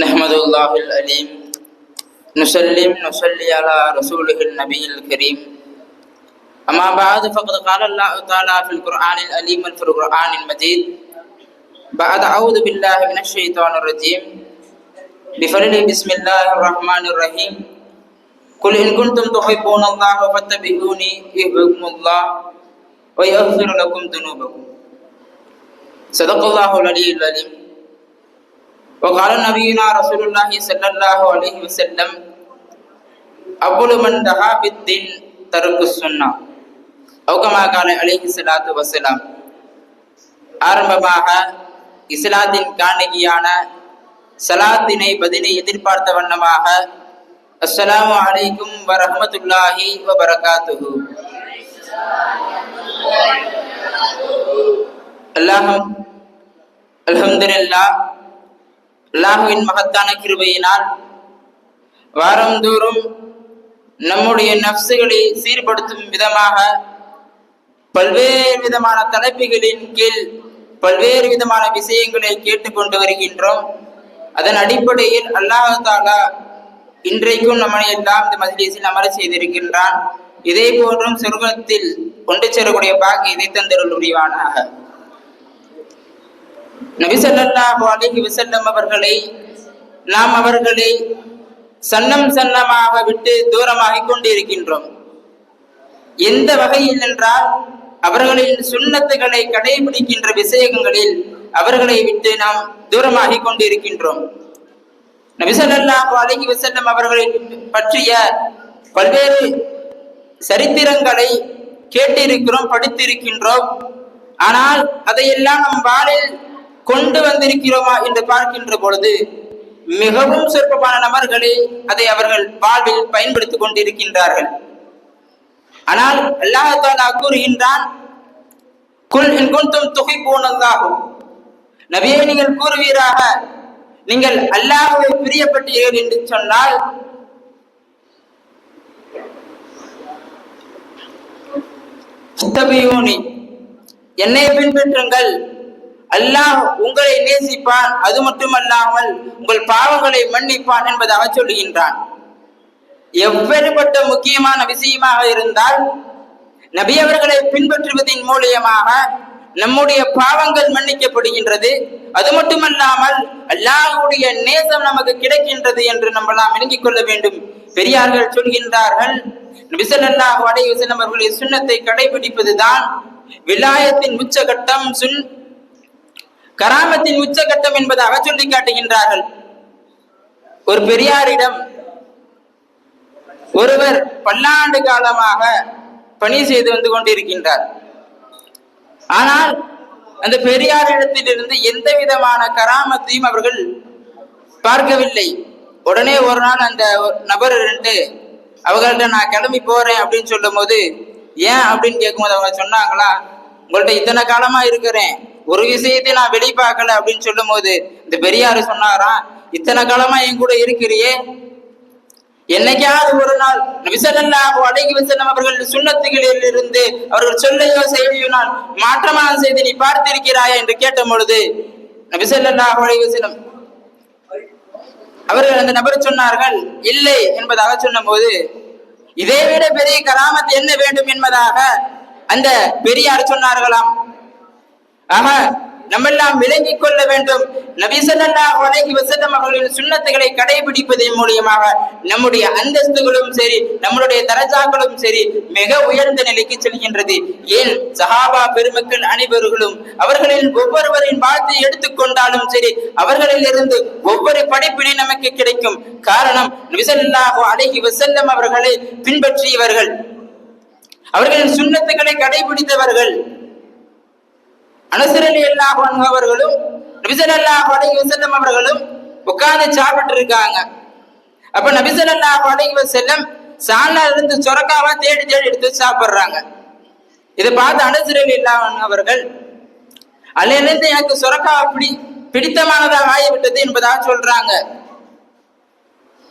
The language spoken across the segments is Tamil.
नहमदुल्लाहिल अलीम नुसल्ली अला रसूलिहिल नबील करीम अम्मा बाद फ़क़द क़ाल अल्लाहु तआला फ़िल क़ुरआनिल अलीम वल फ़ुरक़ानिल मजीद बाद अऊज़ु बिल्लाहि मिनश शैतानिर रजीम बिफ़ज़्लि बिस्मिल्लाहिर रहमानिर रहीम कुल इन कुंतुम तुहिब्बूनल्लाह फत्तबिऊनी युहब्बुकुमुल्लाह व यग़फ़िर लकुम दुनूबकुम सदक़ल्लाहुल अलीयुल अलीम। वक़ाल नबीना रसूलुल्लाहि सल्लल्लाहु अलैहि वसल्लम अव्वलु मन दहा बिद्दीन तर्कुस सुन्नह औ कमा क़ाल अलैहि ஸலாத்து வஸலாம். ஆரம்பமாக இஸ்லாத்தின் காணிக்கையான சலாத்தினை பதிலை எதிர்பார்த்த வண்ணமாக அஸ்ஸலாமு அலைக்கும் வரஹ்மத்துல்லாஹி வபரகாத்துஹு. அல்ஹம்துலில்லாஹ், அல்லாஹுவின் மகத்தான கிருபையினால் வாரந்தோறும் நம்முடைய நஃப்ஸுகளை சீர்படுத்தும் விதமாக பல்வேறு விதமான தலைப்புகளின் கீழ் பல்வேறு விதமான விஷயங்களை கேட்டுக்கொண்டு வருகின்றோம். அதன் அடிப்படையில் அல்லாஹ் தஆலா இன்றைக்கும் நம்மை எல்லாம் இந்த மஜ்லிஸில் அமர செய்திருக்கின்றான். இதே போன்றும் சொர்க்கத்தில் கொண்டு செல்லக்கூடிய பாக்கியத்தை தந்தருள் புரிவானாக. நபி ஸல்லல்லாஹு அலைஹி வஸல்லம் அவர்களை நாம் அவர்களை சன்னமாக விட்டு தூரமாகிக் கொண்டிருக்கின்றோம். எந்த வகையில் என்றால் அவர்களின் சுன்னத்துகளை கடைபிடிக்கின்ற விஷயங்களில் அவர்களை விட்டு நாம் தூரமாகிக் கொண்டிருக்கின்றோம். நபி ஸல்லல்லாஹு அலைஹி வஸல்லம் அவர்களை பற்றிய பல்வேறு சரித்திரங்களை கேட்டிருக்கிறோம், படித்திருக்கின்றோம். ஆனால் அதையெல்லாம் நம் வாழில் கொண்டு வந்திருக்கிறோமா என்று பார்க்கின்ற பொழுது மிகவும் சொற்பமான நபர்களே அதை அவர்கள் வாழ்வில் பயன்படுத்திக் கொண்டிருக்கின்றார்கள். ஆனால் அல்லாஹ் தஆலா கூறுகின்றான், குல் இன் குன்தும் துஹிப்பூனல்லாஹ், நபியே நீங்கள் கூறுவீராக, நீங்கள் அல்லாஹ்வை பிரியப்பட்டீர்கள் என்று சொன்னால் தபியூனி, என்னை பின்பற்றுங்கள், அல்லாஹ் உங்களை நேசிப்பான், அது மட்டுமல்லாமல் உங்கள் பாவங்களை மன்னிப்பான் என்பதாக சொல்லுகின்றான். எவ்வளவுப்பட்ட முக்கியமான விஷயமாக இருந்தால் நபி அவர்களை பின்பற்றுவதன் மூலியமாக நம்முடைய பாவங்கள் மன்னிக்கப்படுகின்றது, அது மட்டுமல்லாமல் அல்லாஹ்வுடைய நேசம் நமக்கு கிடைக்கின்றது என்று நம்மளாம் விளங்கிக் கொள்ள வேண்டும். பெரியார்கள் சொல்கின்றார்கள், நபி ஸல்லல்லாஹு அலைஹி வஸல்லம் அவர்களுடைய சுன்னத்தை கடைபிடிப்பதுதான் விலாயத்தின் உச்சகட்டம், கராமத்தின் உச்சகட்டம் என்பதாக சொல்லி காட்டுகின்றார்கள். ஒரு பெரியாரிடம் ஒருவர் பல்லாண்டு காலமாக பணி செய்து வந்து கொண்டிருக்கின்றார். ஆனால் அந்த பெரியாரிடத்திலிருந்து எந்த விதமான கராமத்தையும் அவர்கள் பார்க்கவில்லை. உடனே ஒரு நாள் அந்த நபர் அவர்கள்ட்ட நான் கிளம்பி போறேன் அப்படின்னு சொல்லும் போது, ஏன் அப்படின்னு கேட்கும்போது அவங்க சொன்னாங்களா, உங்கள்ட்ட இத்தனை காலமா இருக்கிறேன், ஒரு விஷயத்தை நான் வெளிப்பாக்கல அப்படின்னு சொல்லும் போது இந்த பெரியாரு சொன்னாராம், இத்தனை காலமா என் கூட இருக்கிறியே, என்னைக்காவது ஒரு நாள் நபி ஸல்லல்லாஹு அலைஹி வஸல்லம் அவர்கள் சுன்னத்துகளில் இருந்து அவர்கள் சொல்லையோ செய்தியோ நான் மாற்றமாக செய்து நீ பார்த்திருக்கிறாயா என்று கேட்ட பொழுது நபி ஸல்லல்லாஹு அலைஹி வஸல்லம் அவர்கள் அந்த நபர் சொன்னார்கள் இல்லை என்பதாக சொன்ன போது, இதை விட பெரிய கராமத் என்ன வேண்டும் என்பதாக அந்த பெரியார் சொன்னார்களாம். ஆக நம்மெல்லாம் விளங்கிக் கொள்ள வேண்டும், நபி ஸல்லல்லாஹு அலைஹி வஸல்லம் அவர்களின் சுன்னத்துகளை கடைபிடிப்பதன் மூலியமாக நம்முடைய அந்தஸ்துகளும் சரி, நம்மளுடைய தரஜாக்களும் சரி மிக உயர்ந்த நிலைக்கு செல்கின்றது. ஏன் சஹாபா பெருமக்கள் அனைவர்களும் அவர்களின் ஒவ்வொருவரின் வாழ்த்தை எடுத்துக்கொண்டாலும் சரி அவர்களில் இருந்து ஒவ்வொரு படிப்பினை நமக்கு கிடைக்கும். காரணம், நபி ஸல்லல்லாஹு அலைஹி வஸல்லம் அவர்களை பின்பற்றியவர்கள், அவர்களின் சுன்னத்துகளை கடைபிடித்தவர்கள். அனஸ் ரலியல்லாஹு அன்ஹு அவர்களும் நபி ஸல்லல்லாஹு அலைஹி வஸல்லம் அவர்களும் உட்கார்ந்து சாப்பிட்டு இருக்காங்க. அப்ப நபி ஸல்லல்லாஹு அலைஹி வஸல்லம் சால்னால இருந்து சொரக்காவா தேடி எடுத்து சாப்பிடுறாங்க. இதை பார்த்து அனஸ் ரலியல்லாஹு அன்ஹு அவர்கள், அல்லிலிருந்து எனக்கு சொரக்காவா பிடித்தமானதாக ஆகிவிட்டது என்பதாக சொல்றாங்க.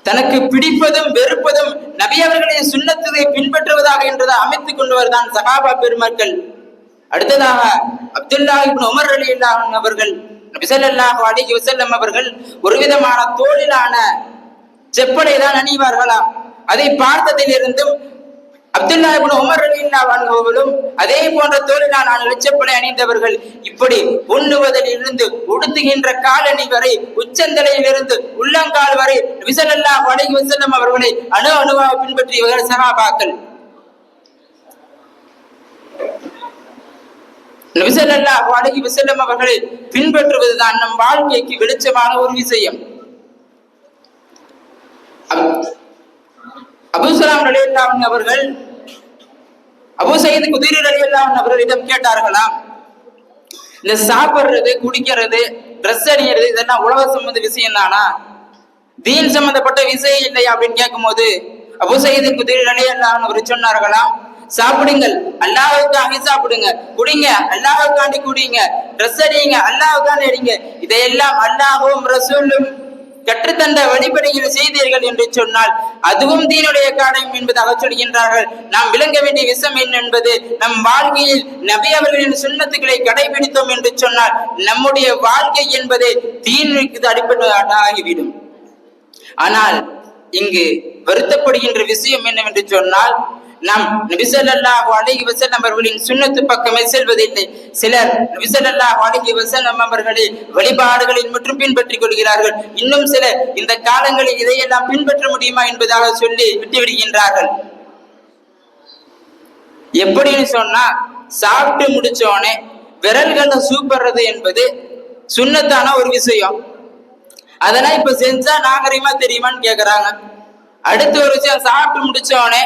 தனக்கு பிடிப்பதும் வெறுப்பதும் நபி அவர்களின் சுன்னத்தை பின்பற்றுவதாக என்றதை அமைத்துக் கொண்டவர் தான் சஹாபா பெருமக்கள். அடுத்ததாக அப்துல்லாஹ் இப்னு உமர் ரலியல்லாஹு அன்ஹு அவர்கள் நபி ஸல்லல்லாஹு அலைஹி வஸல்லம் அவர்கள் ஒரு விதமான தோளிலான செப்பலை தான் அணிவார்களாம். அதை பார்த்ததிலிருந்தும் அப்துல்லா இப்னு உமர் ரலியல்லாஹு அன்ஹுவும் அதே போன்ற தோளிலான செப்பலை அணிந்தவர்கள். இப்படி உண்ணுவதிலிருந்து உடுத்துகின்ற காலணி வரை, உச்சந்தலையிலிருந்து உள்ளங்கால் வரை நபி ஸல்லல்லாஹு அலைஹி வஸல்லம் அவர்களை அணு அணுவாக பின்பற்றியவர்கள் சஹாபாக்கள். நபி ஸல்லல்லாஹு அலைஹி வஸல்லம் அவர்களை பின்பற்றுவதுதான் நம் வாழ்க்கைக்கு வெளிச்சமான ஒரு விஷயம். அபூ ஸலாம் ரலியல்லாஹு அன்ஹு அவர்கள் அபூ சயீத் குத்ரி ரலியல்லாஹு அன்ஹு அவர்களிடம் கேட்டார்களாம், இந்த சாப்பிடுறது, குடிக்கிறது, ட்ரெஸ் அணியிறது இதெல்லாம் உலக சம்பந்த விஷயம் தானா, தீன் சம்பந்தப்பட்ட விஷயம் இல்லையா அப்படின்னு கேட்கும்போது அபூ சயீத் குத்ரி ரலியல்லாஹு அன்ஹு அவர் சொன்னார்களாம், சாப்பிடுங்கள், அல்லாஹ்வுக்காக சாப்பிடுங்க, குடிங்க, அல்லாஹ்வுக்காண்டி குடிங்க, ட்ரெஸ் அணியுங்க, அல்லாஹ்வுக்காண்டி அணிங்க, இதையெல்லாம் அல்லாஹ்வும் ரசூலும் கற்றுத்தந்த வழிபடையில் செய்தீர்கள் என்று சொன்னால் அதுவும் தீனுடைய காரணம் என்பதாக சொல்கின்றார்கள். நாம் விளங்க வேண்டிய விஷயம் என்ன என்பது, நம் வாழ்க்கையில் நபி அவர்களின் சுன்னத்துக்களை கடைபிடித்தோம் என்று சொன்னால் நம்முடைய வாழ்க்கை என்பது தீனுக்கு அடிப்படையாகிவிடும். ஆனால் இங்கு வருத்தப்படுகின்ற விஷயம் என்னவென்று சொன்னால், நாம் நபி ஸல்லல்லாஹு அலைஹி வஸல்லம் அவர்களின் சுன்னத்து பக்கமே செல்வதில்லை. சிலர் நபி ஸல்லல்லாஹு அலைஹி வஸல்லம் அவர்களை வழிபாடுகளில் மட்டும் பின்பற்றிக் கொள்கிறார்கள். இன்னும் சிலர் இந்த காலங்களில் இதையெல்லாம் பின்பற்ற முடியுமா என்பதாக சொல்லி விட்டு விடுகின்றார்கள். எப்படின்னு சொன்னா, சாப்பிட்டு முடிச்சோனே விரல்களை சூப்பறது என்பது சுன்னத்தான ஒரு விஷயம். அதெல்லாம் இப்ப செஞ்சா நாகரிகமா தெரியுமான்னு கேக்குறாங்க. அடுத்த ஒரு விஷயம், சாப்பிட்டு முடிச்சோனே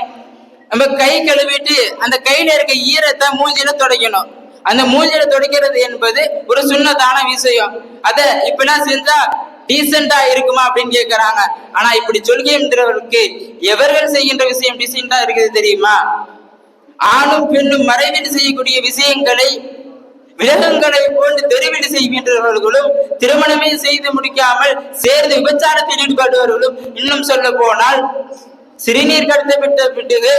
நம்ம கை கழுவிட்டு அந்த கையில இருக்க ஈரத்தை மூஞ்சில துடைக்கணும். அந்த மூஞ்சில துடைக்கிறது என்பது ஒரு சுன்னத்தான விஷயம். அத இப்பெல்லாம் செஞ்சா டீசெண்டா இருக்குமா அப்படின்னு கேட்கிறாங்க. ஆனா இப்படி சொல்கின்றவர்களுக்கு எவர்கள் செய்கின்ற விஷயம் டீசெண்டா இருக்குது தெரியுமா? ஆணும் பெண்ணும் மறைவில் செய்யக்கூடிய விஷயங்களை விலகங்களை போன்று தெருவீடு செய்கின்றவர்களும், திருமணமே செய்து முடிக்காமல் சேர்ந்து விபச்சாரத்தில் ஈடுபடுபவர்களும், இன்னும் சொல்ல போனால் சிறுநீர் கடத்தப்பட்ட பிறகு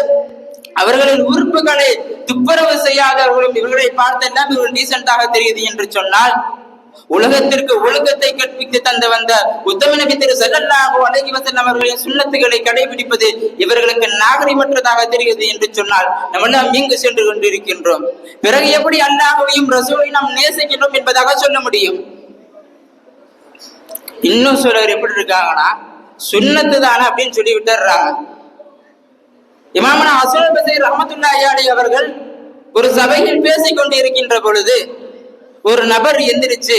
அவர்களின் உறுப்புகளை துப்புரவு செய்யாதவர்களும் இவர்களை பார்த்தெல்லாம் இவர்கள் டீசென்டாக தெரியுது என்று சொன்னால், உலகத்திற்கு ஒழுக்கத்தை கற்பித்து தந்து வந்த உத்தம நபி திரு ஸல்லல்லாஹு அலைஹி வஸல்லம் அவர்களின் சுன்னத்துகளை கடைபிடிப்பது இவர்களுக்கு நாகரிகமற்றதாக தெரிகிறது என்று சொன்னால் நம்ம எல்லாம் இங்கு சென்று கொண்டிருக்கின்றோம். பிறகு எப்படி அல்லாஹ்வையும் ரசூலையும் நாம் நேசிக்கின்றோம் என்பதாக சொல்ல முடியும்? இன்னும் சிலர் எப்படி இருக்காங்கன்னா, சுன்னத்து தானே அப்படின்னு சொல்லி விட்டுறாங்க. இமாமனா ஹஸன் பஸரி ரஹ்மத்துல்லாஹி அலைஹி அவர்கள் ஒரு சபையில் பேசிக் கொண்டு இருக்கின்ற பொழுது ஒரு நபர் எந்திரிச்சு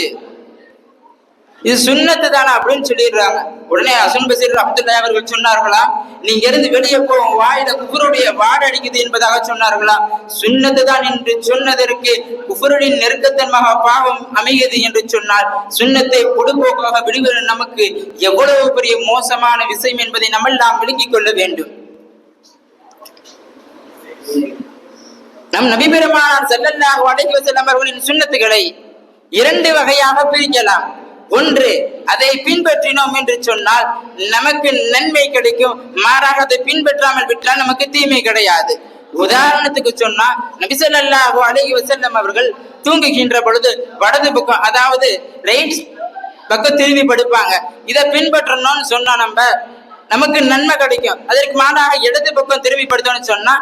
இது சுன்னத்து தானே அப்படின்னு சொல்லிடுறாங்க. உடனே ஹஸன் பஸரி ரஹ்மத்துல்லாஹி அவர்கள் சொன்னார்களாம், நீங்க இருந்து வெளியே போகும், வாயில குஃபருடைய வாடை அடிக்குது என்பதாக சொன்னார்களாம். சுன்னத்து தான் என்று சொன்னதற்கு குஃபருடைய நெருக்கத்தன்மாக பாவம் அமைகிறது என்று சொன்னால் சுன்னத்தை பொடுபோக்காக விடுவது நமக்கு எவ்வளவு பெரிய மோசமான விஷயம் என்பதை நம்மெல்லாம் விளங்கிக் கொள்ள வேண்டும். நம் நபி பெருமானார் ஸல்லல்லாஹு அலைஹி வஸல்லம் அவர்களின் சுன்னத்துகளை இரண்டு வகையாக பிரிக்கலாம். ஒன்று, அதை பின்பற்றினோம் என்று சொன்னால் நமக்கு நன்மை கிடைக்கும், மாறாக அதை பின்பற்றாமல் விட்டால் நமக்கு தீமை கிடையாது. உதாரணத்துக்கு சொன்னா, நபி ஸல்லல்லாஹு அலைஹி வஸல்லம் அவர்கள் தூங்குகின்ற பொழுது வலது பக்கம், அதாவது ரைட் பக்கம் திரும்பி படுப்பாங்க. இதை பின்பற்றணும்னு சொன்னா நமக்கு நன்மை கிடைக்கும். அதற்கு மாறாக இடது பக்கம் திரும்பி படுத்தோம்னு சொன்னா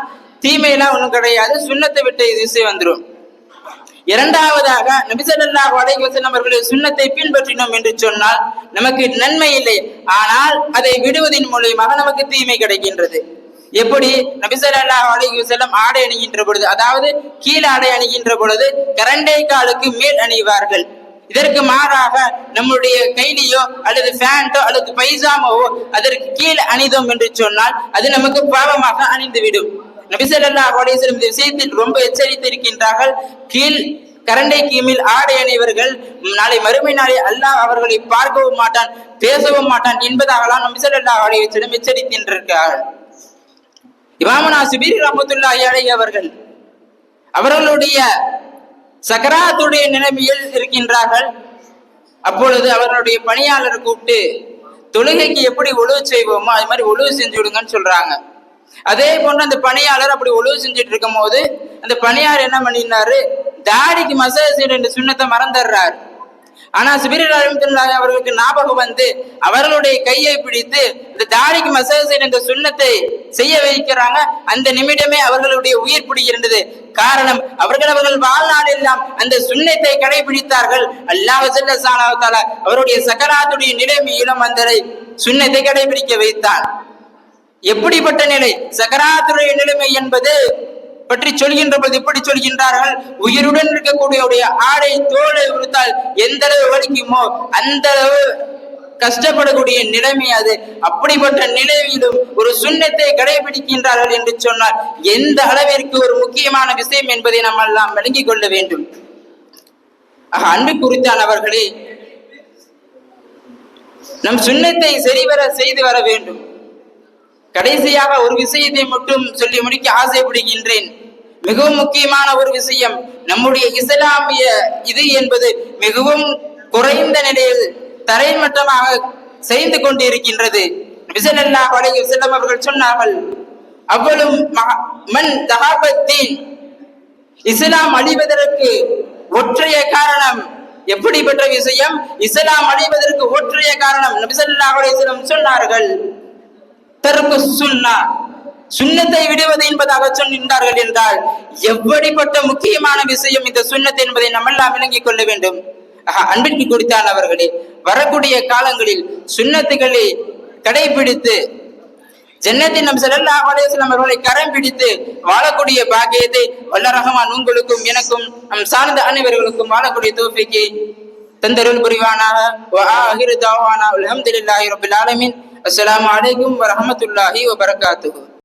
தீமையெல்லாம் ஒண்ணும் கிடையாது, சுன்னத்தை விட்டு இது வந்துடும். இரண்டாவதாக, நபி ஸல்லல்லாஹு அலைஹி வஸல்லம் அவர்களின் சுன்னத்தை பின்பற்றினோம் என்று சொன்னால் நமக்கு நன்மை இல்லை, ஆனால் அதை விடுவதன் மூலமாக நமக்கு தீமை கிடைக்கின்றது. எப்படி? நபி ஸல்லல்லாஹு அலைஹி வஸல்லம் ஆடை அணிகின்ற பொழுது, அதாவது கீழ் ஆடை அணிகின்ற பொழுது கரண்டை காலுக்கு மேல் அணிவார்கள். இதற்கு மாறாக நம்முடைய கைலியோ அல்லது பேண்டோ அல்லது பைஜாமாவோ அதற்கு கீழ் அணிதோம் என்று சொன்னால் அது நமக்கு பாவமாக அணிந்துவிடும். நபி ஸல்லல்லாஹு அலைஹி வஸல்லம் இந்த விஷயத்தில் ரொம்ப எச்சரித்திருக்கின்றார்கள். கீழ் கரண்டைக்கு மேல் ஆடை அணிவர்கள் நாளை மறுமை நாளை அல்லாஹ் அவர்களை பார்க்கவும் மாட்டான், பேசவும் மாட்டான் என்பதாகலாம் நபி ஸல்லல்லாஹு அலைஹி வஸல்லம் எச்சரித்திருக்கிறார்கள். இமாமுனா சுபீரி ரஹ்மத்துல்லாஹி அலைஹி அவர்களுடைய சக்கராத்துடைய நிலைமையில் இருக்கின்றார்கள். அப்பொழுது அவர்களுடைய பணியாளர் கூப்பிட்டு தொழுகைக்கு எப்படி ஒழுவு செய்வோமோ அது மாதிரி ஒழுவு செஞ்சு விடுங்கன்னு சொல்றாங்க. அதே போன்று அந்த பணியாளர் அப்படி ஒழுவு செஞ்சுட்டு இருக்கும் போது அந்த பணியாளர் என்ன பண்ணினாரு, தாடிக்கு மசாஜ் செய்யற சுண்ணத்தை மறந்துடுறாரு. ஆனா ஜிப்ரீல் ரஹ்மத்துல்லாஹி அவர்களுக்கு ஞாபகம் வந்து அவர்களுடைய கையை பிடித்து இந்த தாரிக் மசஹ் என்ற சுன்னத்தை செய்ய வைக்கிறாங்க. அந்த நிமிடமே அவர்களுடைய உயிர் பிடிக்கின்றது. காரணம், அவர்கள் வாழ்நாள் எல்லாம் அந்த சுன்னத்தை கடைபிடித்தார்கள். அல்லாஹ் ஜல்ல ஷானஹு தஆலா அவருடைய சக்கராத்துடைய நிலைமையிலும் அந்த சுன்னத்தை கடைபிடிக்க வைத்தார். எப்படிப்பட்ட நிலை சக்கராத்துடைய நிலைமை என்பது பற்றி சொல்கின்ற போது எப்படி சொல்கின்றார்கள், உயிருடன் இருக்கக்கூடிய ஆடை தோலை உறுத்தால் எந்த அளவு வலிக்குமோ அந்த அளவு கஷ்டப்படக்கூடிய நிலைமை அது. அப்படிப்பட்ட நிலையிலும் ஒரு சுன்னத்தை கடைபிடிக்கின்றார்கள் என்று சொன்னால் எந்த அளவிற்கு ஒரு முக்கியமான விஷயம் என்பதை நாம் எல்லாம் விளங்கிக் கொள்ள வேண்டும். அன்பு குறித்தானவர்களே, நம் சுன்னத்தை சரிவர செய்து வர வேண்டும். கடைசியாக ஒரு விஷயத்தை மட்டும் சொல்லி முடிக்க ஆசைப்படுகின்றேன். மிகவும் முக்கியமான ஒரு விஷயம், நம்முடைய இஸ்லாமிய இது என்பது மிகவும் குறைந்த நிலையில் தரைமட்டமாக செய்து கொண்டிருக்கின்றது. ஸல்லல்லாஹு அலைஹி வஸல்லம் அவர்கள் சொன்னார்கள், அவ்வளவு மன் தஹாபத்தீன், இஸ்லாம் அழிவதற்கு ஒற்றைய காரணம். எப்படிப்பட்ட விஷயம்? இஸ்லாம் அழிவதற்கு ஒற்றைய காரணம் நபி ஸல்லல்லாஹு அலைஹி வஸல்லம் சொன்னார்கள், தர்கு சுன்னா, சுன்னத்தை விடுவது என்பதாக சொன்னார்கள். என்றால் எப்படிப்பட்ட முக்கியமான விஷயம் இந்த சுன்னத் என்பதை நம்ம எல்லாம் விளங்கிக் கொள்ள வேண்டும். அன்பிற்கு குறித்தானவர்களே, வரக்கூடிய காலங்களில் சுன்னத்துகளை கடைபிடித்து ஜன்னத்தின் நபி ஸல்லல்லாஹு அலைஹி வஸல்லம் அவர்களை கரம் பிடித்து வாழக்கூடிய பாக்கியத்தை வல்ல ரஹ்மான் உங்களுக்கும் எனக்கும் நம் சார்ந்த அனைவர்களுக்கும் வாழக்கூடிய தௌஃபீக்கை தந்தருள் புரிவானாக. வ ஆகிரு தஅவானா அல்ஹம்துலில்லாஹி ரப்பில் ஆலமீன். அஸ்ஸலாமு அலைக்கும் வரஹ்மத்துல்லாஹி வபரகாத்துஹு.